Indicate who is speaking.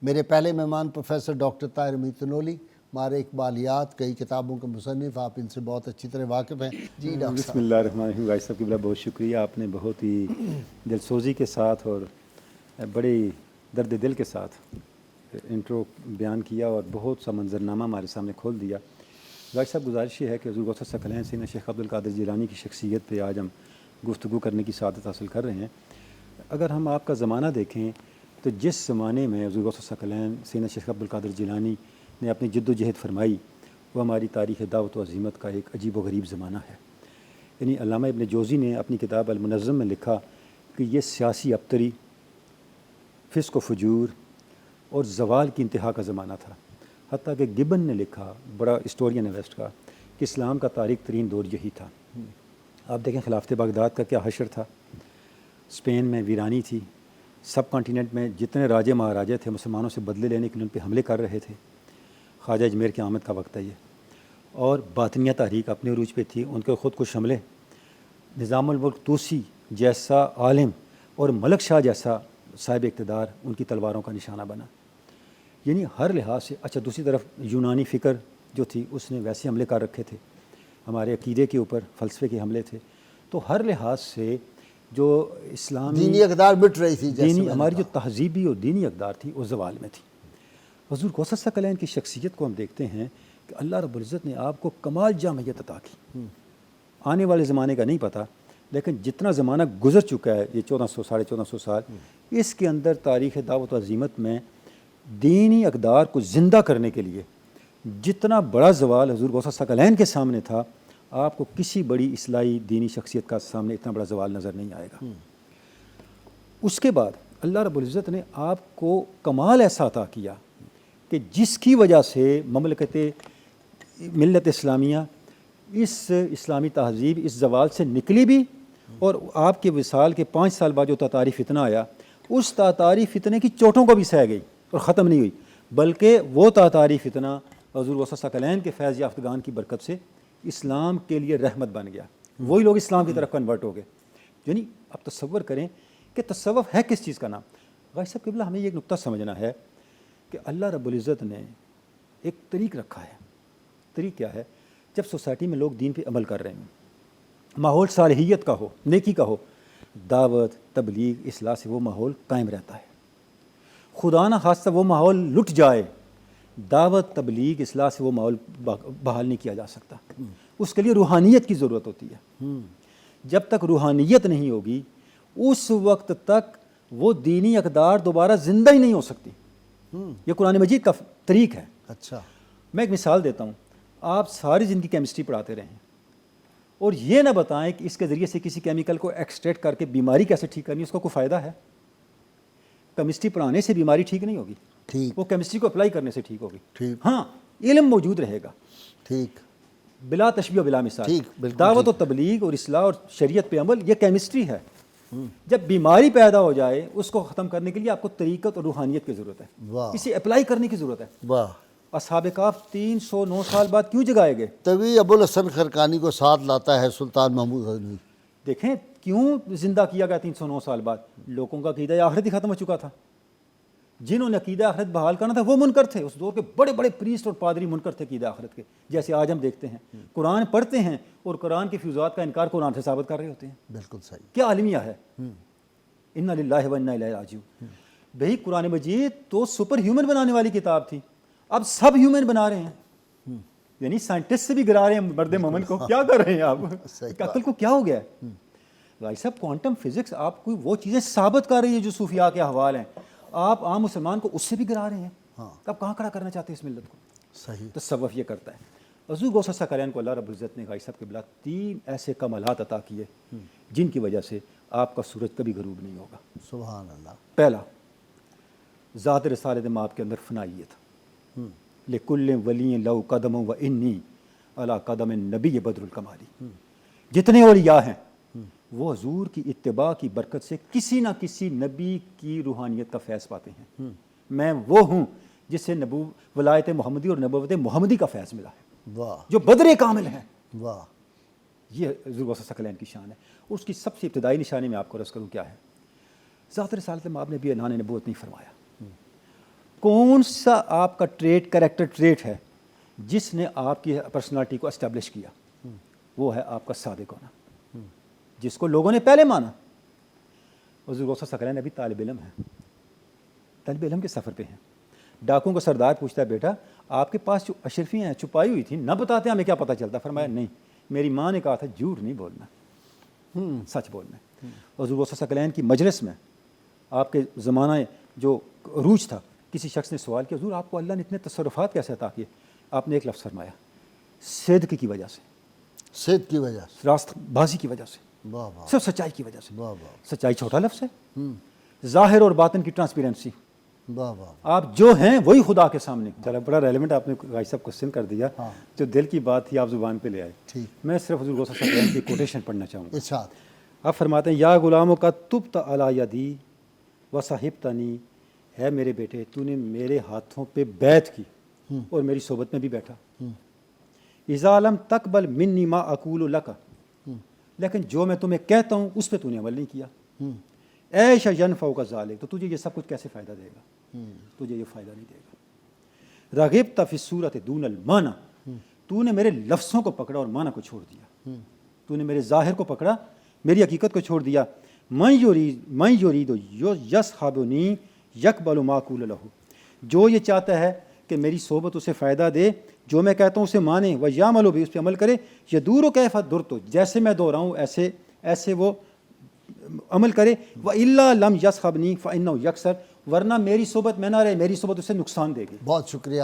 Speaker 1: میرے پہلے مہمان پروفیسر ڈاکٹر طاہر میتنولی، مارے اقبالیات، کئی کتابوں کے مصنف، آپ ان سے بہت اچھی طرح واقف ہیں۔ جی ڈاکٹر
Speaker 2: بسم اللہ الرحمن الرحیم۔ غازی صاحب کی بہت شکریہ، آپ نے بہت ہی دلسوزی کے ساتھ اور بڑی درد دل کے ساتھ انٹرو بیان کیا اور بہت سا منظرنامہ ہمارے سامنے کھول دیا۔ غازی صاحب گزارش یہ ہے کہ حضور غوث ثقلین سیدنا شیخ عبد القادر جیلانی کی شخصیت پہ آج ہم گفتگو کرنے کی سعادت حاصل کر رہے ہیں۔ اگر ہم آپ کا زمانہ دیکھیں تو جس زمانے میں حضور غوث ثقلین سیدنا شیخ عبد القادر جیلانی نے اپنی جد و جہد فرمائی، وہ ہماری تاریخ دعوت و عظیمت کا ایک عجیب و غریب زمانہ ہے۔ یعنی علامہ ابن جوزی نے اپنی کتاب المنظم میں لکھا کہ یہ سیاسی ابتری، فسق و فجور اور زوال کی انتہا کا زمانہ تھا۔ حتیٰ کہ گبن نے لکھا، بڑا ہسٹورین ہے ویسٹ کا، کہ اسلام کا تاریک ترین دور یہی تھا۔ آپ دیکھیں خلافت بغداد کا کیا حشر تھا، اسپین میں ویرانی تھی، سب کانٹیننٹ میں جتنے راجے مہاراجے تھے مسلمانوں سے بدلے لینے کے لیے ان پہ حملے کر رہے تھے۔ خواجہ اجمیر کی آمد کا وقت ہے یہ، اور باطنیہ تحریک اپنے عروج پہ تھی، ان کے خود کش حملے۔ نظام الملک طوسی جیسا عالم اور ملک شاہ جیسا صاحب اقتدار ان کی تلواروں کا نشانہ بنا۔ یعنی ہر لحاظ سے، اچھا دوسری طرف یونانی فکر جو تھی اس نے ویسے حملے کر رکھے تھے، ہمارے عقیدے کے اوپر فلسفے کے حملے تھے۔ تو ہر لحاظ سے جو اسلامی
Speaker 1: دینی اقدار مٹ رہی تھی، جیسے
Speaker 2: ہماری جو تہذیبی اور دینی اقدار تھی وہ زوال میں تھی۔ حضور غوث ثقلین کی شخصیت کو ہم دیکھتے ہیں کہ اللہ رب العزت نے آپ کو کمال جامعیت عطا کی۔ آنے والے زمانے کا نہیں پتہ، لیکن جتنا زمانہ گزر چکا ہے، یہ 1400 ساڑھے 1400 سال، اس کے اندر تاریخ دعوت و عظیمت میں دینی اقدار کو زندہ کرنے کے لیے جتنا بڑا زوال حضور غوث ثقلین کے سامنے تھا، آپ کو کسی بڑی اصلاحی دینی شخصیت کا سامنے اتنا بڑا زوال نظر نہیں آئے گا۔ اس کے بعد اللہ رب العزت نے آپ کو کمال ایسا عطا کیا کہ جس کی وجہ سے مملکت ملت اسلامیہ، اس اسلامی تہذیب اس زوال سے نکلی بھی، اور آپ کے وصال کے 5 سال بعد جو تاتاری فتنہ آیا، اس تاتاری فتنے کی چوٹوں کو بھی سہ گئی اور ختم نہیں ہوئی، بلکہ وہ تاتاری فتنہ حضور غوث ثقلین کے فیض یافتگان کی برکت سے اسلام کے لیے رحمت بن گیا۔ وہی لوگ اسلام کی طرف کنورٹ ہو گئے۔ یعنی آپ تصور کریں کہ تصوف ہے کس چیز کا نام۔ غازی صاحب قبلہ ہمیں یہ ایک نقطہ سمجھنا ہے کہ اللہ رب العزت نے ایک طریق رکھا ہے۔ طریق کیا ہے؟ جب سوسائٹی میں لوگ دین پہ عمل کر رہے ہیں، ماحول صالحیت کا ہو، نیکی کا ہو، دعوت تبلیغ اصلاح سے وہ ماحول قائم رہتا ہے۔ خدا نہ خواستہ وہ ماحول لٹ جائے، دعوت تبلیغ اصلاح سے وہ ماحول بحال نہیں کیا جا سکتا۔ اس کے لیے روحانیت کی ضرورت ہوتی ہے۔ جب تک روحانیت نہیں ہوگی اس وقت تک وہ دینی اقدار دوبارہ زندہ ہی نہیں ہو سکتی۔ یہ قرآن مجید کا طریق ہے۔
Speaker 1: اچھا،
Speaker 2: میں ایک مثال دیتا ہوں۔ آپ ساری زندگی کیمسٹری پڑھاتے رہیں اور یہ نہ بتائیں کہ اس کے ذریعے سے کسی کیمیکل کو ایکسٹریکٹ کر کے بیماری کیسے ٹھیک کرنی ہے، اس کا کوئی فائدہ ہے؟ کیمسٹری پڑھانے سے بیماری ٹھیک نہیں ہوگی،
Speaker 1: ٹھیک،
Speaker 2: وہ کیمسٹری کو اپلائی کرنے سے ٹھیک ہوگی۔
Speaker 1: ٹھیک،
Speaker 2: ہاں، علم موجود رہے گا،
Speaker 1: ٹھیک،
Speaker 2: بلا تشبیہ و بلا مثال۔
Speaker 1: ٹھیک، بالکل
Speaker 2: دعوت و تبلیغ اور اصلاح اور شریعت پہ عمل یہ کیمسٹری ہے۔ جب بیماری پیدا ہو جائے اس کو ختم کرنے کے لیے آپ کو طریقت اور روحانیت کی ضرورت ہے،
Speaker 1: واہ،
Speaker 2: اسے اپلائی کرنے کی ضرورت ہے۔
Speaker 1: واہ۔
Speaker 2: اصحاب کہف 309 سال بعد کیوں جگائے گئے؟
Speaker 1: تبھی ابوالحسن خرقانی کو ساتھ لاتا ہے سلطان محمود غزنوی۔
Speaker 2: دیکھیں کیوں زندہ کیا گیا 309 سال بعد؟ لوگوں کا عقیدہ آخرت ہی ختم ہو چکا تھا۔ جنہوں نے عقیدہ آخرت بحال کرنا تھا وہ منکر تھے، اس دور کے بڑے بڑے پریسٹ اور پادری منکر تھے عقیدہ آخرت کے، جیسے آج ہم دیکھتے ہیں قرآن پڑھتے ہیں اور قرآن کی فیوزات کا انکار قرآن سے ثابت کر رہے ہوتے ہیں۔
Speaker 1: بالکل صحیح۔
Speaker 2: کیا عالمیہ ہے! انا للہ و انا الیہ راجعون۔ بھئی قرآن مجید تو سپر ہیومن بنانے والی کتاب تھی، اب سب ہیومن بنا رہے ہیں۔ یعنی سائنٹسٹ سے بھی گرا رہے ہیں مرد مومن کو۔ کیا کر رہے ہیں آپ؟ عقل کو کیا ہو گیا ہے؟ بھائی صاحب کوانٹم فزکس آپ کو وہ چیزیں ثابت کر رہی ہے جو صوفیاء کے احوال ہیں، آپ عام مسلمان کو اس سے بھی گرا رہے ہیں۔ آپ کہاں کھڑا کرنا چاہتے ہیں اس ملت کو؟
Speaker 1: صحیح۔
Speaker 2: تصوف یہ کرتا ہے۔ حضور غوث ثقلین کو اللہ رب العزت نے غازی صاحب کے بلا 3 ایسے کمالات عطا کیے جن کی وجہ سے آپ کا سورج کبھی غروب نہیں ہوگا۔
Speaker 1: سبحان اللہ۔
Speaker 2: پہلا، ذات رسالت مآب کے اندر فنائیت۔ لکل ولی لو قدم و انی علی قدم نبی بدر الکمالی۔ جتنے اولیاء ہیں وہ حضور کی اتباع کی برکت سے کسی نہ کسی نبی کی روحانیت کا فیض پاتے ہیں۔ میں وہ ہوں جس سے ولایت محمدی اور نبوت محمدی کا فیض ملا ہے،
Speaker 1: واہ،
Speaker 2: جو بدر کامل ہے۔
Speaker 1: واہ۔
Speaker 2: یہ حضور غوث ثقلین کی شان ہے۔ اس کی سب سے ابتدائی نشانی میں آپ کو عرض کروں کیا ہے؟ ذات رسالت مآب نے بھی اعلان نبوت نہیں فرمایا، کون سا آپ کا ٹریٹ کریکٹر ٹریٹ ہے جس نے آپ کی پرسنالٹی کو اسٹیبلش کیا؟ وہ ہے آپ کا صادق ہونا، جس کو لوگوں نے پہلے مانا۔ حضور غوث ثقلین ابھی طالب علم ہیں، طالب علم کے سفر پہ ہیں۔ ڈاکوں کا سردار پوچھتا ہے بیٹا آپ کے پاس جو اشرفیاں ہیں چھپائی ہوئی تھیں نہ بتاتے ہمیں کیا پتہ چلتا؟ فرمایا نہیں، میری ماں نے کہا تھا جھوٹ نہیں بولنا، سچ بولنا ہے۔ حضور غوث ثقلین کی مجلس میں آپ کے زمانہ جو عروج تھا، کسی شخص نے سوال کیا حضور آپ کو اللہ نے اتنے تصرفات کیسے عطا کیے؟ آپ نے ایک لفظ فرمایا، صدق کی وجہ سے،
Speaker 1: صدق کی وجہ سے،
Speaker 2: راست بازی کی وجہ سے،
Speaker 1: واہ واہ
Speaker 2: صرف سچائی کی وجہ سے۔
Speaker 1: واہ واہ
Speaker 2: سچائی چھوٹا لفظ ہے، ظاہر اور باطن کی ٹرانسپیرنسی،
Speaker 1: واہ واہ،
Speaker 2: آپ جو ہیں وہی خدا کے سامنے۔ چلو بڑا ریلیونٹ آپ نے بھائی صاحب کوشچن کر دیا،
Speaker 1: ہاں۔
Speaker 2: جو دل کی بات تھی آپ زبان پہ لے آئے۔
Speaker 1: ٹھیک،
Speaker 2: میں صرف حضور غوث ثقلین کی کوٹیشن پڑھنا چاہوں گا۔
Speaker 1: ارشاد۔
Speaker 2: آپ فرماتے ہیں یا غلاموں کا تبت علی یدی و صاحبتنی، ہے میرے بیٹے تو نے میرے ہاتھوں پہ بیعت کی اور میری صحبت میں بھی بیٹھا۔ اذا لم تقبل منی ما اقول لک، لیکن جو میں تمہیں کہتا ہوں اس پہ تو نے عمل نہیں کیا۔ ایش ینفعک ذالک، تو تجھے یہ سب کچھ کیسے فائدہ دے گا؟ تجھے یہ فائدہ نہیں دے گا۔ رغبت فی الصورت دون المعنی، تو نے میرے لفظوں کو پکڑا اور معنی کو چھوڑ دیا، تو نے میرے ظاہر کو پکڑا میری حقیقت کو چھوڑ دیا۔ من یرید یصحبنی یقبل ما اقول لہ، جو یہ چاہتا ہے کہ میری صحبت اسے فائدہ دے، جو میں کہتا ہوں اسے مانے، و یعمل بھی، اس پہ عمل کرے، یدور کیف درت، جیسے میں دوہراؤں ایسے وہ عمل کرے، والا لم یصحبنی فانہ یکسر، ورنہ میری صحبت میں نہ رہے، میری صحبت اسے نقصان دے گی۔
Speaker 1: بہت شکریہ